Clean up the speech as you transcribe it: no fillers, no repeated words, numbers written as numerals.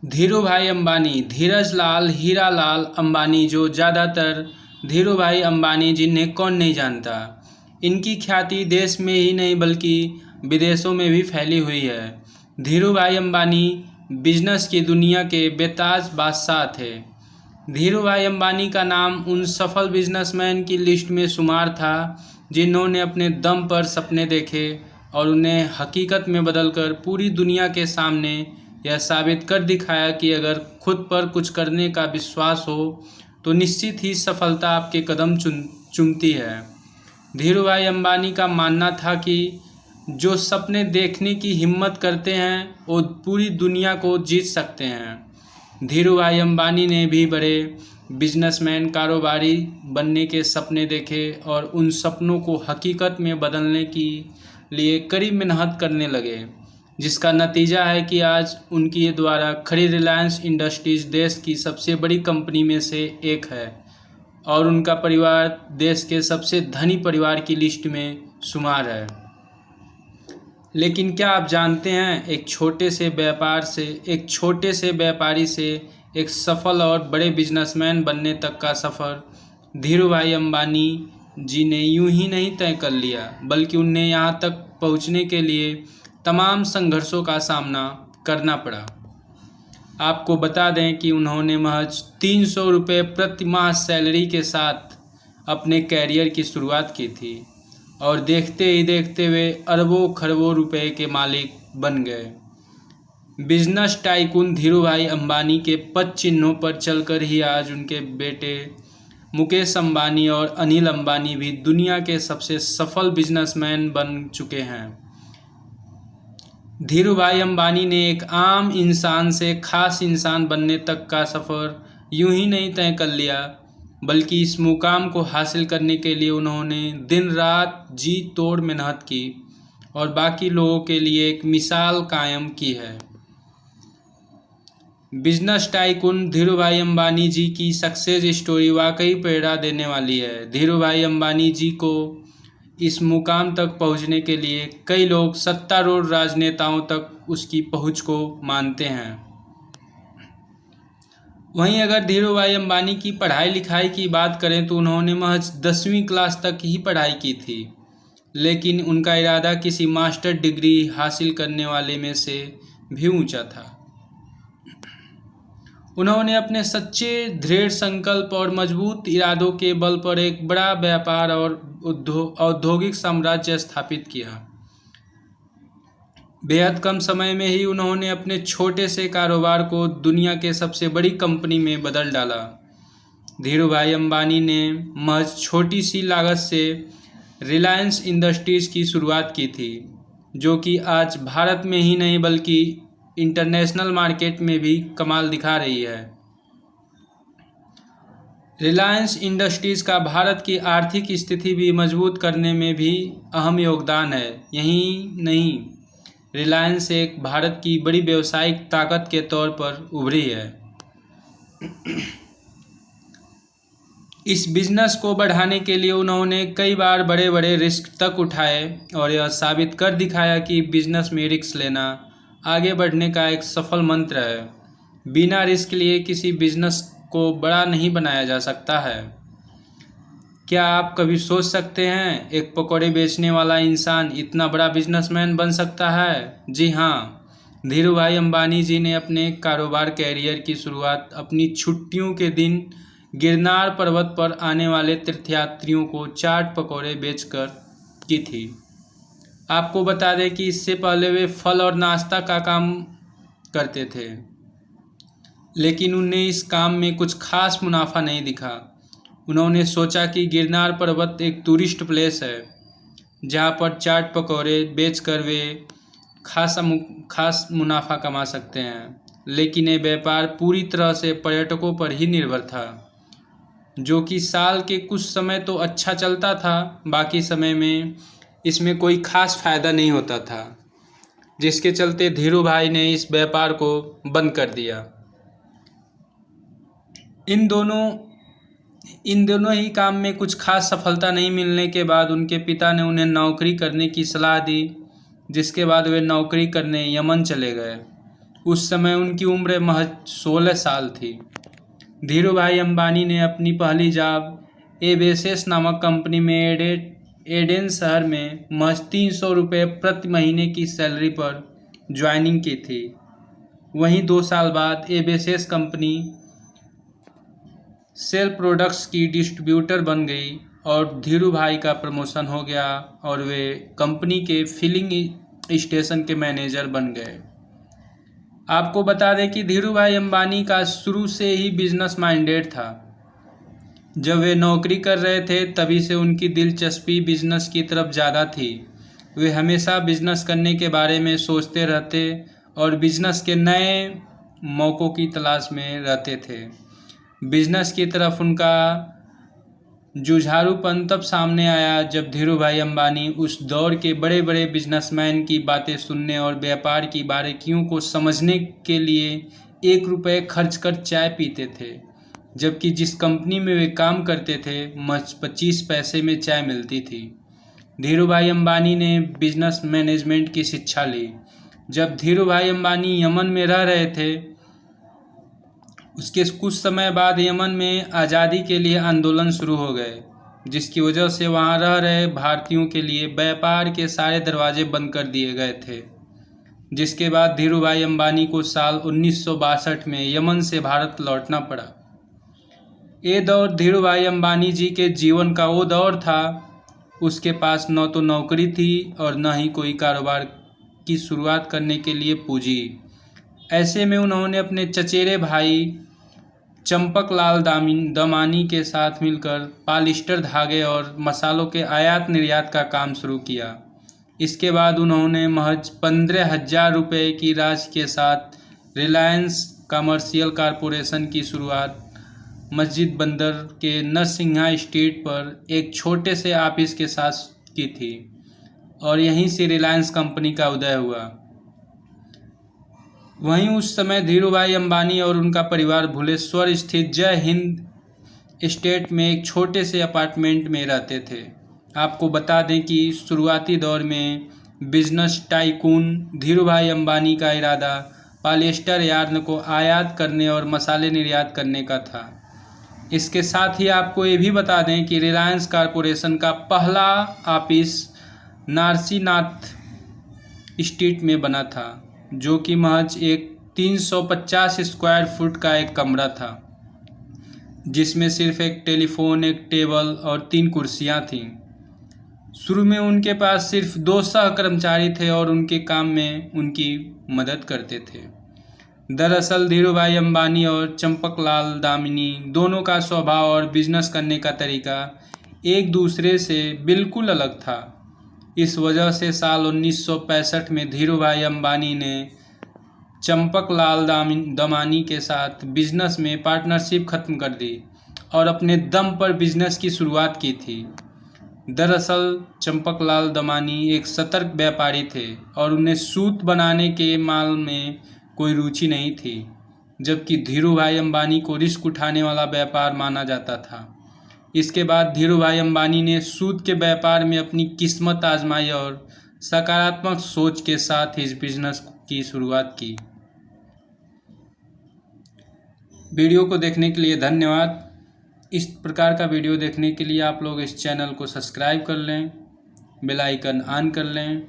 धीरू भाई अंबानी, धीरज लाल हीरा लाल अंबानी, जो ज़्यादातर धीरू भाई अंबानी जिन्हें कौन नहीं जानता। इनकी ख्याति देश में ही नहीं बल्कि विदेशों में भी फैली हुई है। धीरू भाई अंबानी बिजनेस की दुनिया के बेताज बादशाह थे। धीरू भाई अंबानी का नाम उन सफल बिजनेसमैन की लिस्ट में शुमार था जिन्होंने अपने दम पर सपने देखे और उन्हें हकीकत में बदलकर पूरी दुनिया के सामने यह साबित कर दिखाया कि अगर खुद पर कुछ करने का विश्वास हो तो निश्चित ही सफलता आपके कदम चूमती है। धीरू भाई अंबानी का मानना था कि जो सपने देखने की हिम्मत करते हैं वो पूरी दुनिया को जीत सकते हैं। धीरू भाई अंबानी ने भी बड़े बिजनेसमैन, कारोबारी बनने के सपने देखे और उन सपनों को हकीकत में बदलने के लिए कड़ी मेहनत करने लगे, जिसका नतीजा है कि आज उनकी द्वारा खड़ी रिलायंस इंडस्ट्रीज देश की सबसे बड़ी कंपनी में से एक है और उनका परिवार देश के सबसे धनी परिवार की लिस्ट में शुमार है। लेकिन क्या आप जानते हैं, एक छोटे से व्यापारी से एक सफल और बड़े बिजनेसमैन बनने तक का सफ़र धीरू भाई अंबानी जी ने यूं ही नहीं तय कर लिया, बल्कि उन्हें यहां तक पहुंचने के लिए तमाम संघर्षों का सामना करना पड़ा। आपको बता दें कि उन्होंने महज 300 रुपये प्रति माह सैलरी के साथ अपने कैरियर की शुरुआत की थी और देखते ही देखते वे अरबों खरबों रुपए के मालिक बन गए। बिजनेस टाइकून धीरू भाई अंबानी के पद चिन्हों पर चलकर ही आज उनके बेटे मुकेश अंबानी और अनिल अंबानी भी दुनिया के सबसे सफल बिजनेसमैन बन चुके हैं। धीरू भाई अंबानी ने एक आम इंसान से खास इंसान बनने तक का सफ़र यूं ही नहीं तय कर लिया, बल्कि इस मुकाम को हासिल करने के लिए उन्होंने दिन रात जी तोड़ मेहनत की और बाकी लोगों के लिए एक मिसाल कायम की है। बिजनेस टाइकून धीरू भाई अंबानी जी की सक्सेस स्टोरी वाकई प्रेरणा देने वाली है। धीरू भाई अंबानी जी को इस मुकाम तक पहुंचने के लिए कई लोग सत्तारूढ़ राजनेताओं तक उसकी पहुंच को मानते हैं। वहीं अगर धीरू भाई अंबानी की पढ़ाई लिखाई की बात करें तो उन्होंने महज 10वीं क्लास तक ही पढ़ाई की थी, लेकिन उनका इरादा किसी मास्टर डिग्री हासिल करने वाले में से भी ऊंचा था। उन्होंने अपने सच्चे दृढ़ संकल्प और मजबूत इरादों के बल पर एक बड़ा व्यापार और औद्योगिक साम्राज्य स्थापित किया। बेहद कम समय में ही उन्होंने अपने छोटे से कारोबार को दुनिया के सबसे बड़ी कंपनी में बदल डाला। धीरू भाई अंबानी ने महज छोटी सी लागत से रिलायंस इंडस्ट्रीज़ की शुरुआत की थी, जो कि आज भारत में ही नहीं बल्कि इंटरनेशनल मार्केट में भी कमाल दिखा रही है। रिलायंस इंडस्ट्रीज़ का भारत की आर्थिक स्थिति भी मजबूत करने में भी अहम योगदान है। यही नहीं, रिलायंस एक भारत की बड़ी व्यावसायिक ताकत के तौर पर उभरी है। इस बिजनेस को बढ़ाने के लिए उन्होंने कई बार बड़े बड़े रिस्क तक उठाए और यह साबित कर दिखाया कि बिजनेस में रिस्क लेना आगे बढ़ने का एक सफल मंत्र है। बिना रिस्क लिए किसी बिजनेस को बड़ा नहीं बनाया जा सकता है। क्या आप कभी सोच सकते हैं एक पकौड़े बेचने वाला इंसान इतना बड़ा बिजनेसमैन बन सकता है? जी हाँ, धीरू भाई अंबानी जी ने अपने कारोबार कैरियर की शुरुआत अपनी छुट्टियों के दिन गिरनार पर्वत पर आने वाले तीर्थयात्रियों को चाट पकौड़े बेचकर की थी। आपको बता दें कि इससे पहले वे फल और नाश्ता का काम करते थे, लेकिन उन्हें इस काम में कुछ खास मुनाफा नहीं दिखा। उन्होंने सोचा कि गिरनार पर्वत एक टूरिस्ट प्लेस है जहां पर चाट पकौड़े बेचकर वे खास मुनाफा कमा सकते हैं, लेकिन ये व्यापार पूरी तरह से पर्यटकों पर ही निर्भर था, जो कि साल के कुछ समय तो अच्छा चलता था, बाकी समय में इसमें कोई खास फायदा नहीं होता था, जिसके चलते धीरू भाई ने इस व्यापार को बंद कर दिया। इन दोनों ही काम में कुछ खास सफलता नहीं मिलने के बाद उनके पिता ने उन्हें नौकरी करने की सलाह दी, जिसके बाद वे नौकरी करने यमन चले गए। उस समय उनकी उम्र महज 16 साल थी। धीरूभाई अंबानी ने अपनी पहली जॉब एबेसेस नामक कंपनी में एडेन शहर में महज 300 रुपये प्रति महीने की सैलरी पर ज्वाइनिंग की थी। वहीं 2 साल बाद एबेसेस कंपनी सेल प्रोडक्ट्स की डिस्ट्रीब्यूटर बन गई और धीरूभाई का प्रमोशन हो गया और वे कंपनी के फिलिंग स्टेशन के मैनेजर बन गए। आपको बता दें कि धीरूभाई अंबानी का शुरू से ही बिजनेस माइंडेड था। जब वे नौकरी कर रहे थे तभी से उनकी दिलचस्पी बिजनेस की तरफ ज़्यादा थी। वे हमेशा बिजनेस करने के बारे में सोचते रहते और बिजनेस के नए मौक़ों की तलाश में रहते थे। बिजनेस की तरफ उनका जुझारूपन तब सामने आया जब धीरूभाई अंबानी उस दौर के बड़े बड़े बिजनेसमैन की बातें सुनने और व्यापार की बारीकियों को समझने के लिए 1 रुपये खर्च कर चाय पीते थे, जबकि जिस कंपनी में वे काम करते थे महज 25 पैसे में चाय मिलती थी। धीरूभाई अंबानी ने बिजनेस मैनेजमेंट की शिक्षा ली। जब धीरूभाई अंबानी यमन में रह रहे थे, उसके कुछ समय बाद यमन में आज़ादी के लिए आंदोलन शुरू हो गए, जिसकी वजह से वहां रह रहे भारतीयों के लिए व्यापार के सारे दरवाजे बंद कर दिए गए थे। जिसके बाद धीरूभाई अंबानी को साल 1962 में यमन से भारत लौटना पड़ा। ये दौर धीरूभाई अंबानी जी के जीवन का वो दौर था, उसके पास न तो नौकरी थी और न ही कोई कारोबार की शुरुआत करने के लिए पूंजी। ऐसे में उन्होंने अपने चचेरे भाई चंपकलाल दमानी के साथ मिलकर पॉलिस्टर धागे और मसालों के आयात निर्यात का काम शुरू किया। इसके बाद उन्होंने महज 15,000 रुपये की राशि के साथ रिलायंस कमर्शियल कॉरपोरेशन की शुरुआत मस्जिद बंदर के नरसिंहा स्ट्रीट पर एक छोटे से ऑफिस के साथ की थी और यहीं से रिलायंस कंपनी का उदय हुआ। वहीं उस समय धीरूभाई अंबानी और उनका परिवार भुवनेश्वर स्थित जय हिंद एस्टेट में एक छोटे से अपार्टमेंट में रहते थे। आपको बता दें कि शुरुआती दौर में बिजनेस टाइकून धीरूभाई अंबानी का इरादा पॉलिएस्टर यार्न को आयात करने और मसाले निर्यात करने का था। इसके साथ ही आपको ये भी बता दें कि रिलायंस कॉरपोरेशन का पहला ऑफिस नारसीनाथ स्ट्रीट में बना था, जो कि महज एक 350 स्क्वायर फुट का एक कमरा था, जिसमें सिर्फ एक टेलीफोन, एक टेबल और 3 कुर्सियां थीं। शुरू में उनके पास सिर्फ 2 सहकर्मचारी थे और उनके काम में उनकी मदद करते थे। दरअसल धीरूभाई अंबानी और चंपकलाल दामिनी दोनों का स्वभाव और बिजनेस करने का तरीका एक दूसरे से बिल्कुल अलग था। इस वजह से साल 1965 में धीरूभाई अंबानी ने चंपकलाल दमानी के साथ बिजनेस में पार्टनरशिप खत्म कर दी और अपने दम पर बिजनेस की शुरुआत की थी। दरअसल चंपकलाल दमानी एक सतर्क व्यापारी थे और उन्हें सूत बनाने के माल में कोई रुचि नहीं थी, जबकि धीरूभाई अंबानी को रिस्क उठाने वाला व्यापार माना जाता था। इसके बाद धीरूभाई अंबानी ने सूत के व्यापार में अपनी किस्मत आजमाई और सकारात्मक सोच के साथ इस बिजनेस की शुरुआत की। वीडियो को देखने के लिए धन्यवाद। इस प्रकार का वीडियो देखने के लिए आप लोग इस चैनल को सब्सक्राइब कर लें, बेल आइकन ऑन कर लें